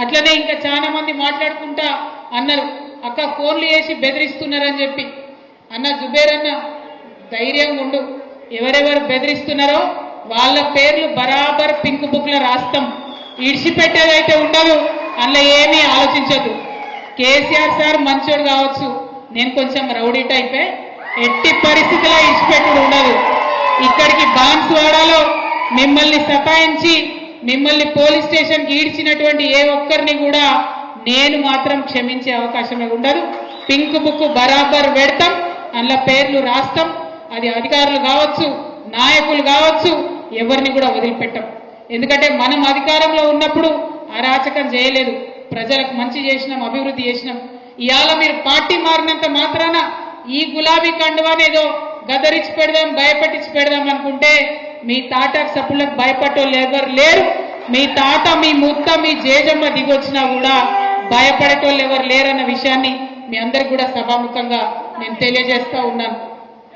అట్లనే ఇంకా చాలా మంది మాట్లాడుకుంటా అన్నారు, అక్క ఫోన్లు చేసి బెదిరిస్తున్నారని చెప్పి. అన్న జుబేర్ అన్న ధైర్యంగా ఉండు, ఎవరెవరు బెదిరిస్తున్నారో వాళ్ళ పేర్లు బరాబర్ పింక్ బుక్ లో రాస్తాం, ఇడిచిపెట్టేదైతే ఉండదు, అందులో ఏమీ ఆలోచించద్దు. కేసీఆర్ సార్ మంచోడు కావచ్చు, నేను కొంచెం రౌడీ టైపే, ఎట్టి పరిస్థితిలో ఇడిచిపెట్టుడు ఉండదు. ఇక్కడికి బాన్స్వాడలో మిమ్మల్ని సతాయించి మిమ్మల్ని పోలీస్ స్టేషన్కి ఈడ్చినటువంటి ఏ ఒక్కరిని కూడా నేను మాత్రం క్షమించే అవకాశమే ఉండదు. పింక్ బుక్ బరాబర్ పెడతాం, అందులో పేర్లు రాస్తాం. అది అధికారులు కావచ్చు, నాయకులు కావచ్చు, ఎవరిని కూడా వదిలిపెట్టాం. ఎందుకంటే మనం అధికారంలో ఉన్నప్పుడు అరాచకం చేయలేదు, ప్రజలకు మంచి చేసినాం, అభివృద్ధి చేసినాం. ఇవాళ మీరు పార్టీ మారినంత మాత్రాన ఈ గులాబీ కండువానేదో గదరించి పెడదాం, భయపెట్టించి పెడదాం అనుకుంటే మీ తాట సప్పులకు భయపడేవాళ్ళు ఎవరు లేరు. మీ తాత, మీ ముత్త, మీ జేజమ్మ దిగొచ్చినా కూడా భయపడేటోళ్ళు ఎవరు లేరన్న విషయాన్ని మీ అందరికి కూడా సభాముఖంగా నేను తెలియజేస్తా ఉన్నాను.